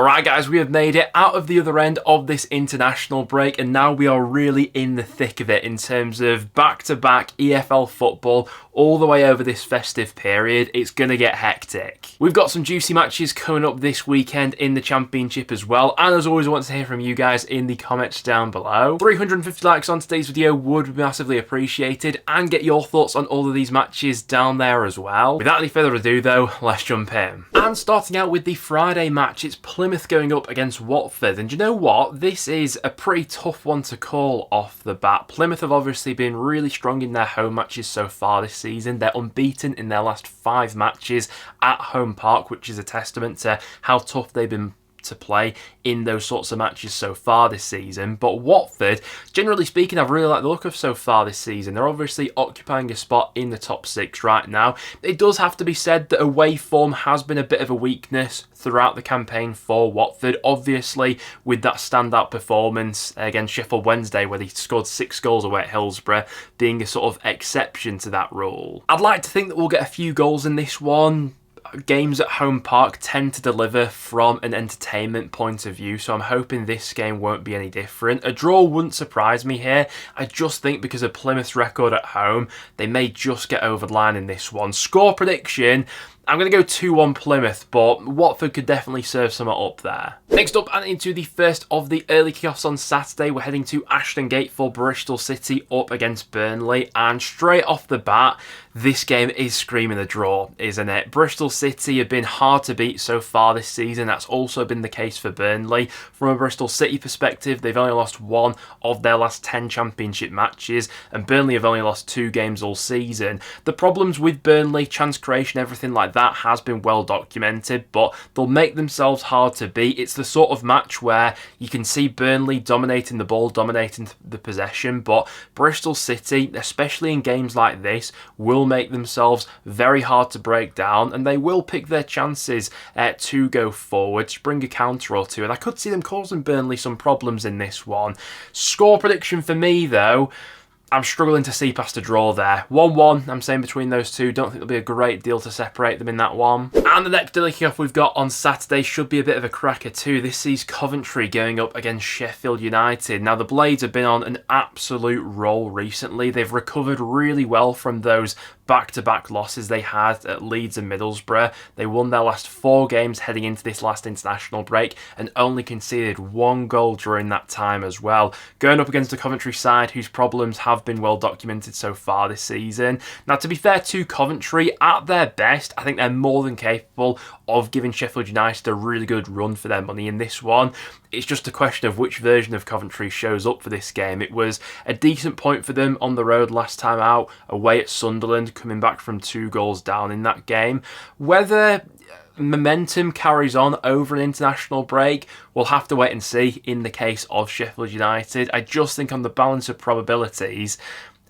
Alright guys, we have made it out of the other end of this international break and now we are really in the thick of it in terms of back-to-back EFL football all the way over this festive period. It's going to get hectic. We've got some juicy matches coming up this weekend in the Championship as well, and as always I want to hear from you guys in the comments down below. 350 likes on today's video would be massively appreciated, and get your thoughts on all of these matches down there as well. Without any further ado though, let's jump in. And starting out with the Friday match, it's Plymouth going up against Watford, and you know what? This is a pretty tough one to call off the bat. Plymouth have obviously been really strong in their home matches so far this season. They're unbeaten in their last 5 matches at home park, which is a testament to how tough they've been to play in those sorts of matches so far this season. But Watford, generally speaking, I've really liked the look of so far this season. They're obviously occupying a spot in the top 6 right now. It does have to be said that away form has been a bit of a weakness throughout the campaign for Watford, obviously with that standout performance against Sheffield Wednesday where they scored 6 goals away at Hillsborough being a sort of exception to that rule. I'd like to think that we'll get a few goals in this one. Games at home park tend to deliver from an entertainment point of view, so I'm hoping this game won't be any different. A draw wouldn't surprise me here. I just think because of Plymouth's record at home, they may just get over the line in this one. Score prediction, I'm going to go 2-1 Plymouth, but Watford could definitely serve some up there. Next up, and into the first of the early kickoffs on Saturday, we're heading to Ashton Gate for Bristol City up against Burnley, and straight off the bat, this game is screaming a draw, isn't it? Bristol City have been hard to beat so far this season. That's also been the case for Burnley. From a Bristol City perspective, they've only lost 1 of their last 10 championship matches, and Burnley have only lost 2 games all season. The problems with Burnley, chance creation, everything like that has been well documented, but they'll make themselves hard to beat. It's the sort of match where you can see Burnley dominating the ball, dominating the possession, but Bristol City, especially in games like this, will make themselves very hard to break down, and they will pick their chances to go forward, to bring a counter or two, and I could see them causing Burnley some problems in this one. Score prediction for me though, I'm struggling to see past a draw there. 1-1, I'm saying between those two. Don't think there'll be a great deal to separate them in that one. And the next daily kickoff we've got on Saturday should be a bit of a cracker too. This sees Coventry going up against Sheffield United. Now, the Blades have been on an absolute roll recently. They've recovered really well from those back-to-back losses they had at Leeds and Middlesbrough. They won their last 4 games heading into this last international break and only conceded 1 goal during that time as well. Going up against a Coventry side whose problems have been well documented so far this season. Now, to be fair to Coventry, at their best, I think they're more than capable of giving Sheffield United a really good run for their money in this one. It's just a question of which version of Coventry shows up for this game. It was a decent point for them on the road last time out, away at Sunderland, coming back from 2 goals down in that game. Whether momentum carries on over an international break, we'll have to wait and see in the case of Sheffield United. I just think on the balance of probabilities,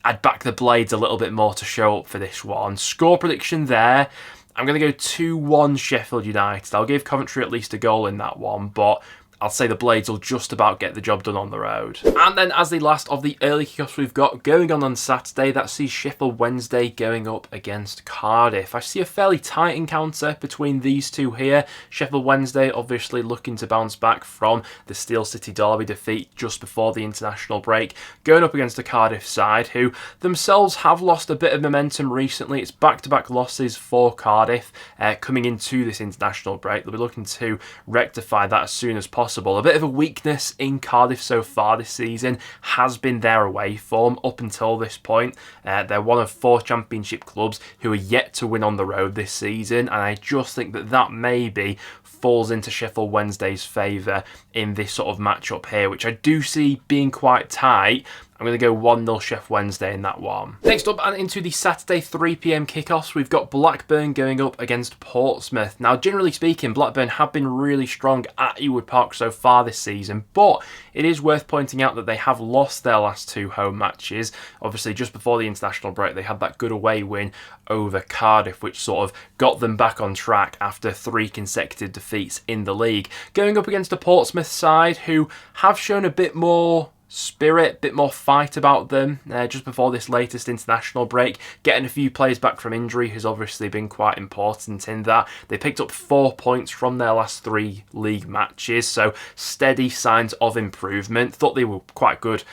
I'd back the Blades a little bit more to show up for this one. Score prediction there, I'm going to go 2-1 Sheffield United. I'll give Coventry at least a goal in that one, but I'll say the Blades will just about get the job done on the road. And then as the last of the early kickoffs we've got going on Saturday, that sees Sheffield Wednesday going up against Cardiff. I see a fairly tight encounter between these two here. Sheffield Wednesday obviously looking to bounce back from the Steel City Derby defeat just before the international break, going up against the Cardiff side who themselves have lost a bit of momentum recently. It's back-to-back losses for Cardiff coming into this international break. They'll be looking to rectify that as soon as possible. A bit of a weakness in Cardiff so far this season has been their away form up until this point. They're one of 4 championship clubs who are yet to win on the road this season, and I just think that maybe falls into Sheffield Wednesday's favour in this sort of matchup here, which I do see being quite tight. I'm going to go 1-0 Sheff Wednesday in that one. Next up, and into the Saturday 3 PM kickoffs, we've got Blackburn going up against Portsmouth. Now, generally speaking, Blackburn have been really strong at Ewood Park so far this season, but it is worth pointing out that they have lost their last 2 home matches. Obviously, just before the international break, they had that good away win over Cardiff, which sort of got them back on track after 3 consecutive defeats in the league. Going up against a Portsmouth side who have shown a bit more spirit, bit more fight about them just before this latest international break. Getting a few players back from injury has obviously been quite important in that. They picked up 4 points from their last 3 league matches, so steady signs of improvement. Thought they were quite good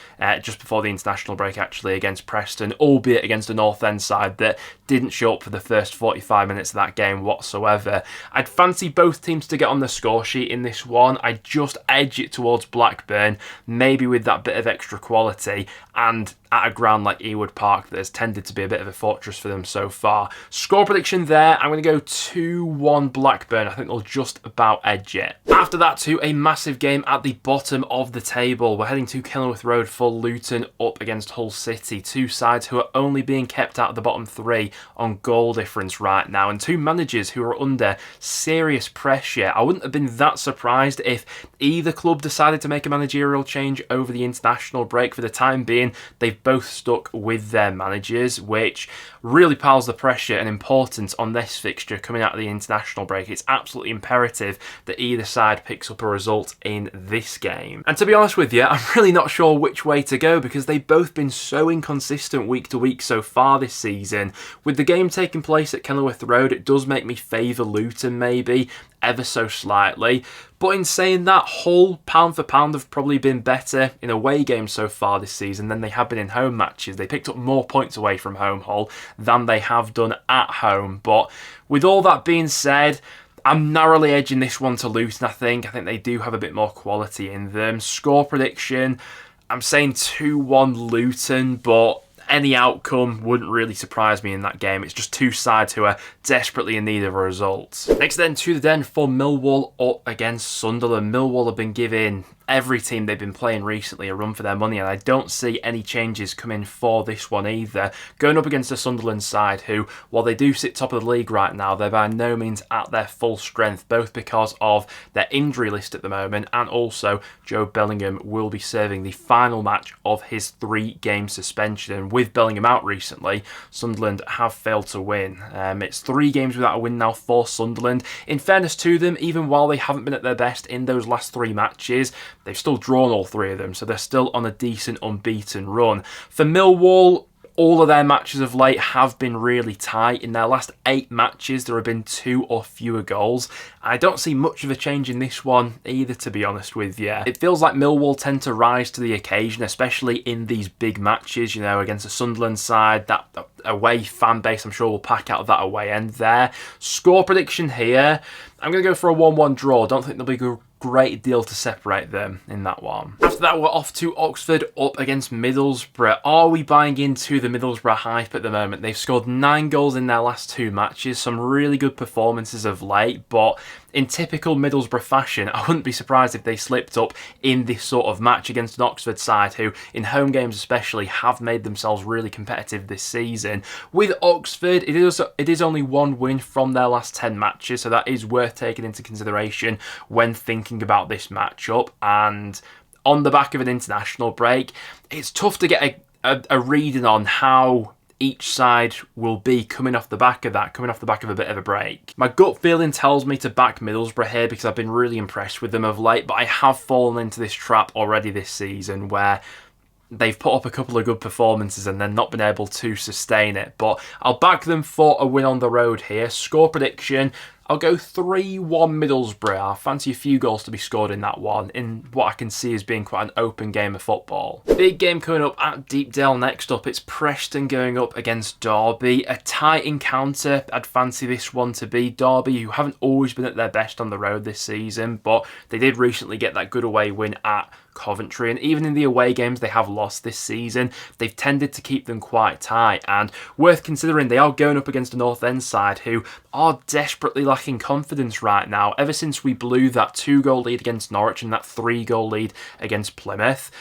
just before the international break actually against Preston, albeit against a North End side that didn't show up for the first 45 minutes of that game whatsoever. I'd fancy both teams to get on the score sheet in this one. I'd just edge it towards Blackburn, maybe with that bit of extra quality, and at a ground like Ewood Park that has tended to be a bit of a fortress for them so far. Score prediction there, I'm going to go 2-1 Blackburn. I think they'll just about edge it. After that, to a massive game at the bottom of the table. We're heading to Kenilworth Road for Luton up against Hull City. Two sides who are only being kept out of the bottom 3 on goal difference right now, and two managers who are under serious pressure. I wouldn't have been that surprised if either club decided to make a managerial change over the international break. For the time being, they've both stuck with their managers, which really piles the pressure and importance on this fixture coming out of the international break. It's absolutely imperative that either side picks up a result in this game. And to be honest with you, I'm really not sure which way to go because they've both been so inconsistent week to week so far this season. With the game taking place at Kenilworth Road, it does make me favour Luton maybe, ever so slightly. But in saying that, Hull, pound for pound, have probably been better in away games so far this season than they have been in home matches. They picked up more points away from home, Hull, than they have done at home. But with all that being said, I'm narrowly edging this one to Luton, I think. I think they do have a bit more quality in them. Score prediction, I'm saying 2-1 Luton, but any outcome wouldn't really surprise me in that game. It's just two sides who are desperately in need of a result. Next then to the den for Millwall up against Sunderland. Millwall have been giving every team they've been playing recently a run for their money, and I don't see any changes coming for this one either. Going up against a Sunderland side who, while they do sit top of the league right now, they're by no means at their full strength, both because of their injury list at the moment and also Joe Bellingham will be serving the final match of his 3-game suspension. And with Bellingham out recently, Sunderland have failed to win. It's 3 games without a win now for Sunderland. In fairness to them, even while they haven't been at their best in those last 3 matches, they've still drawn all 3 of them, so they're still on a decent unbeaten run. For Millwall, all of their matches of late have been really tight. In their last 8 matches, there have been 2 or fewer goals. I don't see much of a change in this one either, to be honest with you. It feels like Millwall tend to rise to the occasion, especially in these big matches, you know, against a Sunderland side. That away fan base, I'm sure, will pack out of that away end there. Score prediction here, I'm going to go for a 1-1 draw. Don't think there'll be a great deal to separate them in that one. After that, we're off to Oxford up against Middlesbrough. Are we buying into the Middlesbrough hype at the moment? They've scored 9 goals in their last 2 matches, some really good performances of late, but in typical Middlesbrough fashion, I wouldn't be surprised if they slipped up in this sort of match against an Oxford side who, in home games especially, have made themselves really competitive this season. With Oxford, it is only 1 win from their last 10 matches, so that is worth taking into consideration when thinking about this matchup. And on the back of an international break, it's tough to get a reading on how each side will be coming off the back of that, coming off the back of a bit of a break. My gut feeling tells me to back Middlesbrough here because I've been really impressed with them of late, but I have fallen into this trap already this season where they've put up a couple of good performances and then not been able to sustain it. But I'll back them for a win on the road here. Score prediction, I'll go 3-1 Middlesbrough. I fancy a few goals to be scored in that one, in what I can see as being quite an open game of football. Big game coming up at Deepdale next up. It's Preston going up against Derby. A tight encounter, I'd fancy this one to be. Derby, who haven't always been at their best on the road this season, but they did recently get that good away win at Coventry, and even in the away games they have lost this season, they've tended to keep them quite tight. And worth considering, they are going up against a North End side who are desperately lacking confidence right now. Ever since we blew that 2-goal lead against Norwich and that 3-goal lead against Plymouth,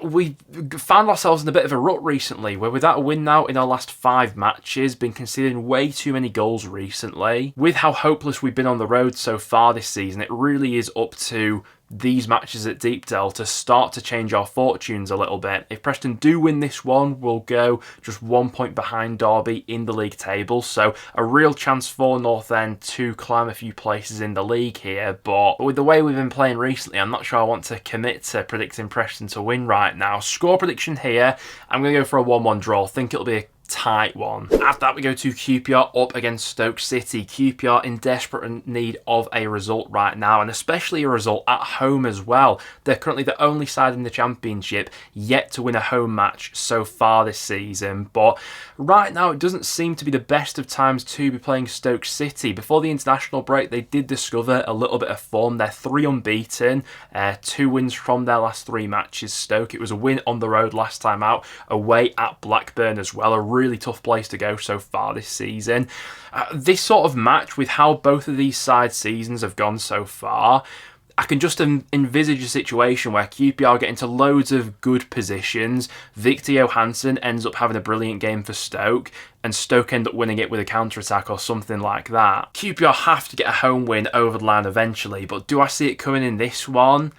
we found ourselves in a bit of a rut recently, where without a win now in our last 5 matches, been conceding way too many goals recently. With how hopeless we've been on the road so far this season, it really is up to these matches at Deepdale to start to change our fortunes a little bit. If Preston do win this one, we'll go just 1 point behind Derby in the league table, so a real chance for North End to climb a few places in the league here. But with the way we've been playing recently, I'm not sure I want to commit to predicting Preston to win win right now. Score prediction here, I'm going to go for a 1-1 draw. I think it'll be a tight one. After that, we go to QPR up against Stoke City. QPR in desperate need of a result right now, and especially a result at home as well. They're currently the only side in the Championship yet to win a home match so far this season, but right now it doesn't seem to be the best of times to be playing Stoke City. Before the international break, they did discover a little bit of form. They're 3 unbeaten, 2 wins from their last 3 matches. Stoke, it was a win on the road last time out, away at Blackburn as well. A really tough place to go so far this season. This sort of match, with how both of these side seasons have gone so far, I can just envisage a situation where QPR get into loads of good positions, Victor Johansson ends up having a brilliant game for Stoke, and Stoke end up winning it with a counter-attack or something like that. QPR have to get a home win over the line eventually, but do I see it coming in this one?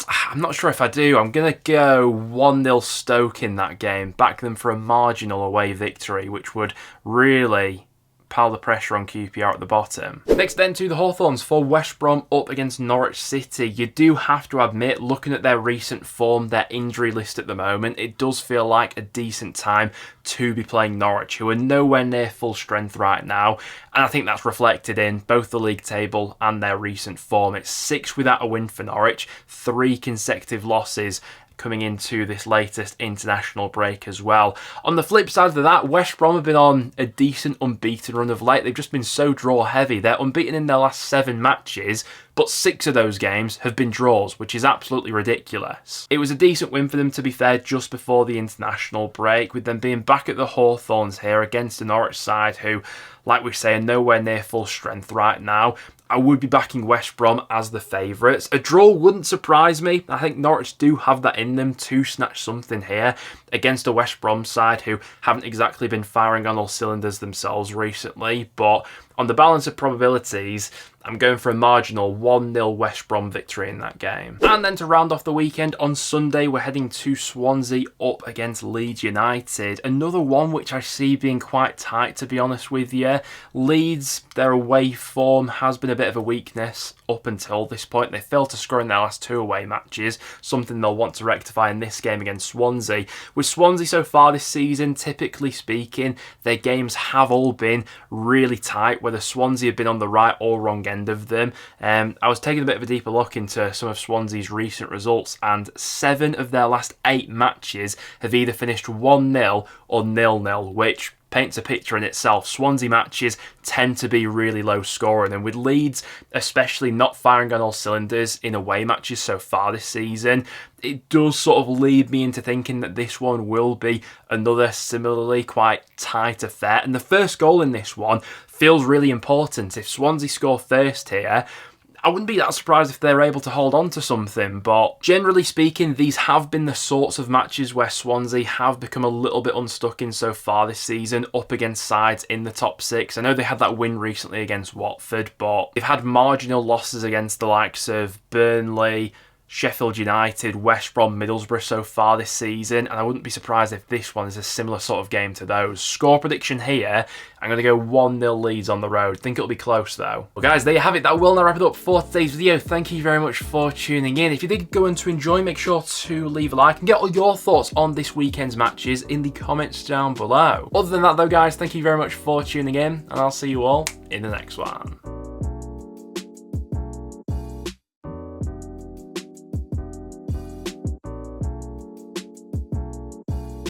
I'm not sure if I do. I'm going to go 1-0 Stoke in that game. Back them for a marginal away victory, which would really pile the pressure on QPR at the bottom. Next then to the Hawthorns for West Brom up against Norwich City. You do have to admit, looking at their recent form, their injury list at the moment, it does feel like a decent time to be playing Norwich, who are nowhere near full strength right now. And I think that's reflected in both the league table and their recent form. It's 6 without a win for Norwich, 3 consecutive losses coming into this latest international break as well. On the flip side of that, West Brom have been on a decent unbeaten run of late. They've just been so draw heavy. They're unbeaten in their last 7 matches, but 6 of those games have been draws, which is absolutely ridiculous. It was a decent win for them, to be fair, just before the international break, with them being back at the Hawthorns here against the Norwich side who, like we say, are nowhere near full strength right now. I would be backing West Brom as the favourites. A draw wouldn't surprise me. I think Norwich do have that in them to snatch something here against a West Brom side who haven't exactly been firing on all cylinders themselves recently. But on the balance of probabilities, I'm going for a marginal 1-0 West Brom victory in that game. And then to round off the weekend, on Sunday, we're heading to Swansea up against Leeds United. Another one which I see being quite tight, to be honest with you. Leeds, their away form has been a bit of a weakness up until this point. They failed to score in their last 2 away matches, something they'll want to rectify in this game against Swansea. With Swansea so far this season, typically speaking, their games have all been really tight, whether Swansea have been on the right or wrong end of them. I was taking a bit of a deeper look into some of Swansea's recent results, and 7 of their last 8 matches have either finished 1-0 or 0-0, which paints a picture in itself. Swansea matches tend to be really low scoring, and with Leeds especially not firing on all cylinders in away matches so far this season, it does sort of lead me into thinking that this one will be another similarly quite tight affair. And the first goal in this one feels really important. If Swansea score first here, I wouldn't be that surprised if they're able to hold on to something, but generally speaking, these have been the sorts of matches where Swansea have become a little bit unstuck in so far this season, up against sides in the top 6. I know they had that win recently against Watford, but they've had marginal losses against the likes of Burnley, Sheffield United, West Brom, Middlesbrough so far this season, and I wouldn't be surprised if this one is a similar sort of game to those. Score prediction here, I'm going to go 1-0 Leeds on the road. Think it'll be close though. Well guys, there you have it. That will now wrap it up for today's video. Thank you very much for tuning in. If you did go on to enjoy, make sure to leave a like and get all your thoughts on this weekend's matches in the comments down below. Other than that though guys, thank you very much for tuning in, and I'll see you all in the next one.